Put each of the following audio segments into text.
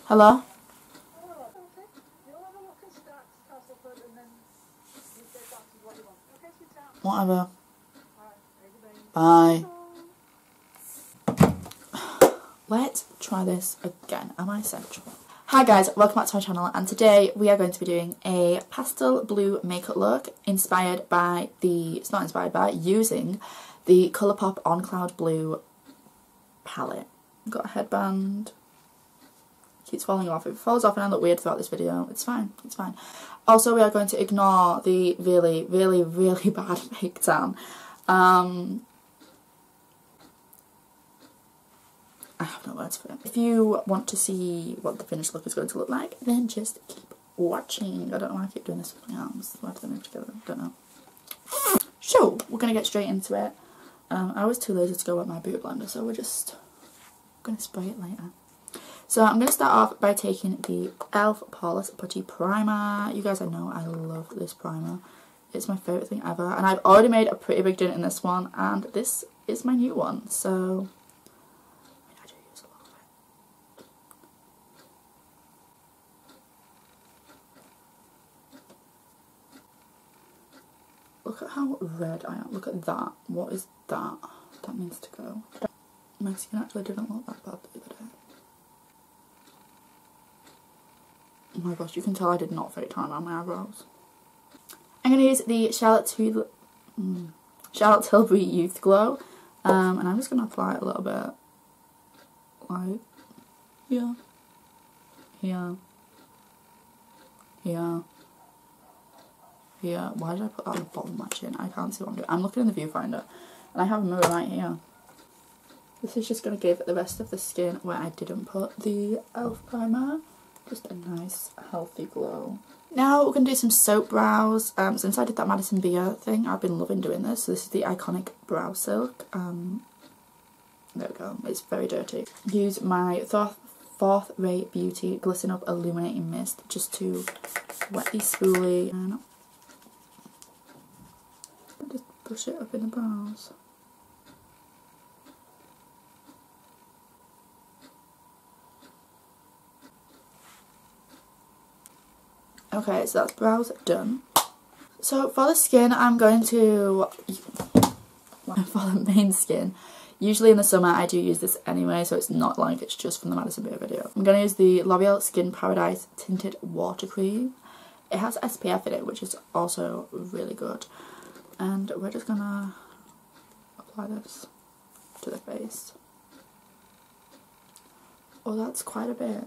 Hello? Whatever. Bye. Let's try this again. Am I central? Hi guys, welcome back to my channel, and today we are going to be doing a pastel blue makeup look inspired by using the Colourpop On Cloud Blue palette. I've got a headband. Keeps falling off. If it falls off and I look weird throughout this video, it's fine, it's fine. Also, we are going to ignore the really bad fake tan. I have no words for it. If you want to see what the finished look is going to look like, then just keep watching. I don't know why I keep doing this with my arms. Why do they move together? I don't know. So, we're going to get straight into it. I was too lazy to go with my beauty blender, so we're just going to spray it later. So I'm going to start off by taking the e.l.f. Poreless Putty Primer. You guys, I know I love this primer. It's my favourite thing ever. And I've already made a pretty big dent in this one. And this is my new one. So I do use a lot of it. Look at how red I am. Look at that. What is that? That needs to go. My skin actually didn't look that bad the other day. Oh my gosh, you can tell I did not fake tan on my eyebrows. I'm going to use the Charlotte Tilbury Youth Glow, and I'm just going to apply it a little bit, like here, here, here, here. Why did I put that on the bottom of my chin? I can't see what I'm doing. I'm looking in the viewfinder, and I have a mirror right here. This is just going to give the rest of the skin where I didn't put the e.l.f. primer just a nice healthy glow. Now we're going to do some soap brows. Since I did that Madison Beer thing, I've been loving doing this. So this is the Iconic Brow Silk. There we go. It's very dirty. Use my Fourth Ray Beauty Glisten Up Illuminating Mist just to wet the spoolie and just push it up in the brows. Okay, so that's brows done. So for the skin, I'm going to, for the main skin, usually in the summer I do use this anyway, so it's not like it's just from the Madison Beer video. I'm going to use the Loreal Skin Paradise Tinted Water Cream. It has SPF in it, which is also really good. And we're just going to apply this to the face. Oh, that's quite a bit.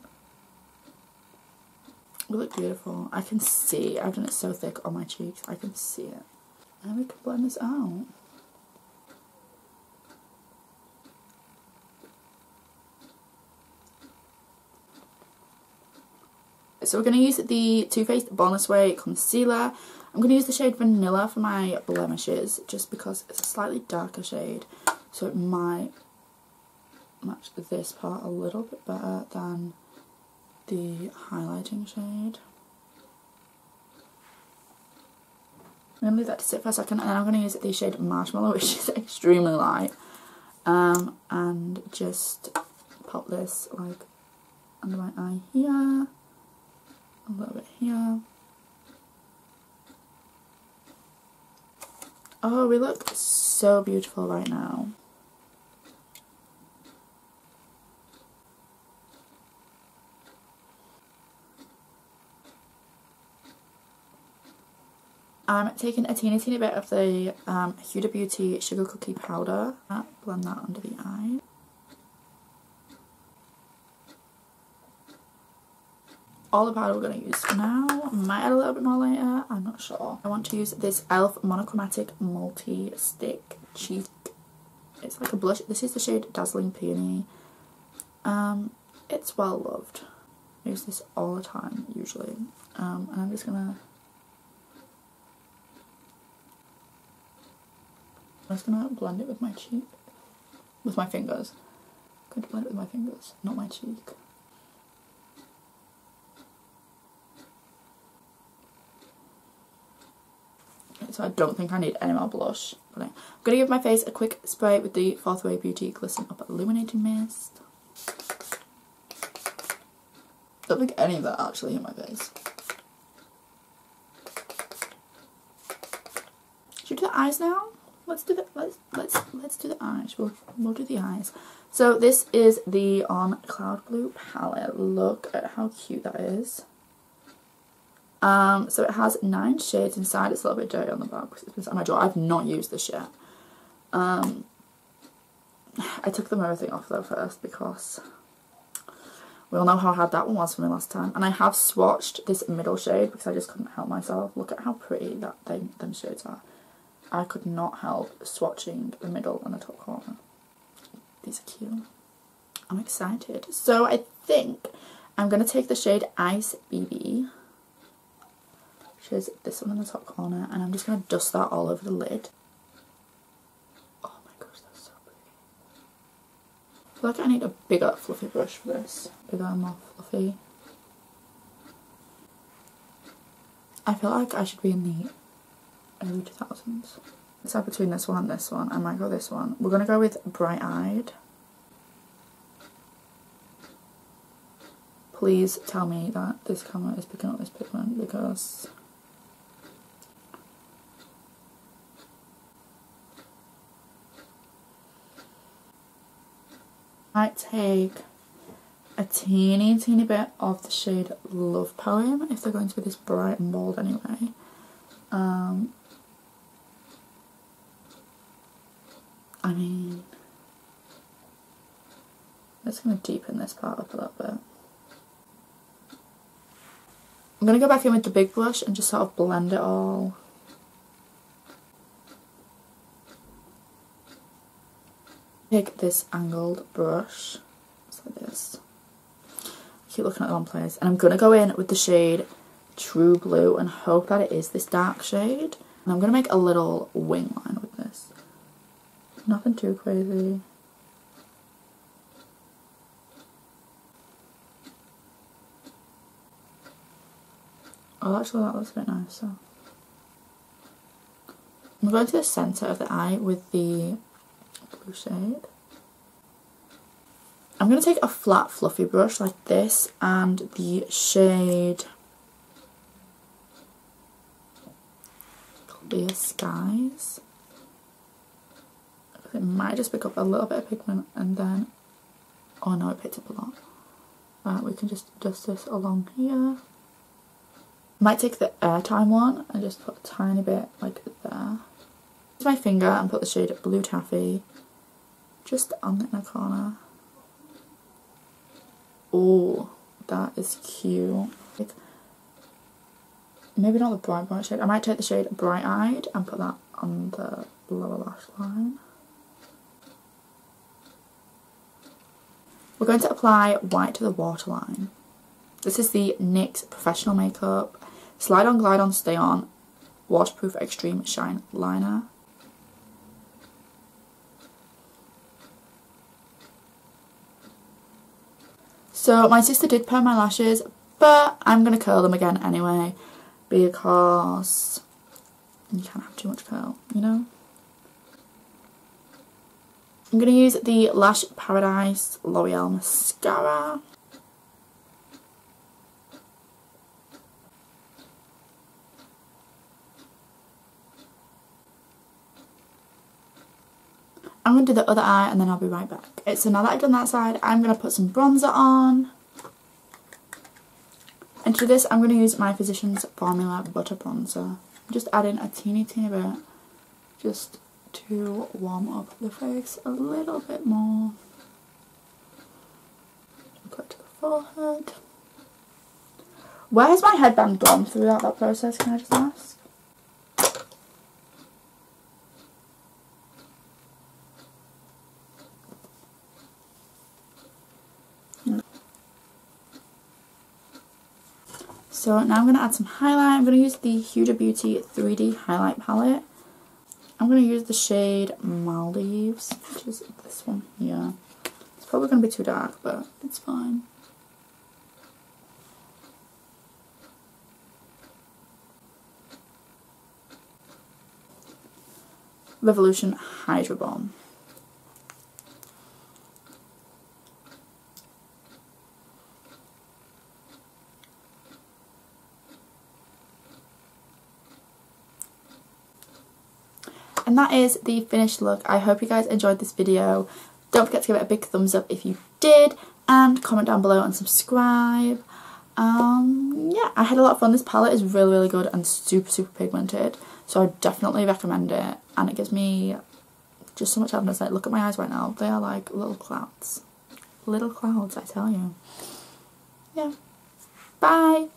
It look beautiful. I can see. I've done it so thick on my cheeks. I can see it. And we can blend this out. So we're going to use the Too Faced Born This Way Concealer. I'm going to use the shade Vanilla for my blemishes, just because it's a slightly darker shade. So it might match this part a little bit better than the highlighting shade. I'm going to leave that to sit for a second, and then I'm going to use the shade Marshmallow, which is extremely light, and just pop this like under my eye here, a little bit here. Oh, we look so beautiful right now. I'm taking a teeny bit of the Huda Beauty Sugar Cookie Powder. Blend that under the eye. All the powder we're going to use for now. Might add a little bit more later, I'm not sure. I want to use this e.l.f. Monochromatic Multi-Stick Cheek. It's like a blush. This is the shade Dazzling Peony. It's well loved. I use this all the time, usually. And I'm just going to blend it with my cheek, with my fingers. I'm going to blend it with my fingers, not my cheek. Okay, so I don't think I need any more blush. But I'm going to give my face a quick spray with the Fourth Ray Beauty Glisten Up Illuminating Mist. Don't think any of that actually hit my face. Should we do the eyes now? Let's do the let's do the eyes. We'll do the eyes. So this is the On Cloud Blue palette. Look at how cute that is. So it has 9 shades inside. It's a little bit dirty on the back because it's inside my drawer. I've not used this yet. I took the mirror thing off though first because we all know how hard that one was for me last time. And I have swatched this middle shade because I just couldn't help myself. Look at how pretty them shades are. I could not help swatching the middle and the top corner. These are cute. I'm excited. So I think I'm going to take the shade Ice BB, which is this one in the top corner, and I'm just going to dust that all over the lid. Oh my gosh, that's so pretty. I feel like I need a bigger fluffy brush for this. Bigger and more fluffy. I feel like I should be in the early 2000s. Decide between this one and this one. I might go this one. We're going to go with Bright Eyed. Please tell me that this camera is picking up this pigment because I might take a teeny bit of the shade Love Poem if they're going to be this bright and bold anyway. I mean, I'm just going to deepen this part up a little bit. I'm going to go back in with the big brush and just sort of blend it all. Take this angled brush, just like this. I keep looking at the wrong place. And I'm going to go in with the shade True Blue and hope that it is this dark shade. And I'm going to make a little wing line with this. Nothing too crazy. Oh, actually that looks a bit nicer. I'm going to the centre of the eye with the blue shade. I'm going to take a flat fluffy brush like this and the shade Clear Skies. It might just pick up a little bit of pigment and then, oh no, it picked up a lot. Right, we can just dust this along here. Might take the Airtime one and just put a tiny bit like there. Use my finger and put the shade Blue Taffy just on the inner corner. Oh, that is cute. Like, maybe not the bright shade. I might take the shade Bright Eyed and put that on the lower lash line. We're going to apply white to the waterline. This is the NYX Professional Makeup Slide On, Glide On, Stay On Waterproof Extreme Shine Liner. So my sister did perm my lashes, but I'm going to curl them again anyway because you can't have too much curl, you know? I'm going to use the Lash Paradise L'Oreal mascara. I'm going to do the other eye and then I'll be right back. So now that I've done that side, I'm going to put some bronzer on. And to do this, I'm going to use my Physicians Formula Butter Bronzer. I'm just adding a teeny bit just to warm up the face a little bit more. Put it to the forehead. Where has my headband gone throughout that process, can I just ask? So now I'm going to add some highlight. I'm going to use the Huda Beauty 3D highlight palette. I'm going to use the shade Maldives, which is this one here. It's probably going to be too dark, but it's fine. Revolution Hydra Bomb. And that is the finished look. I hope you guys enjoyed this video. Don't forget to give it a big thumbs up if you did, and comment down below and subscribe. Yeah, I had a lot of fun. This palette is really, really good and super, super pigmented, so I definitely recommend it, and it gives me just so much happiness. Like, look at my eyes right now, they are like little clouds, I tell you. Yeah, bye.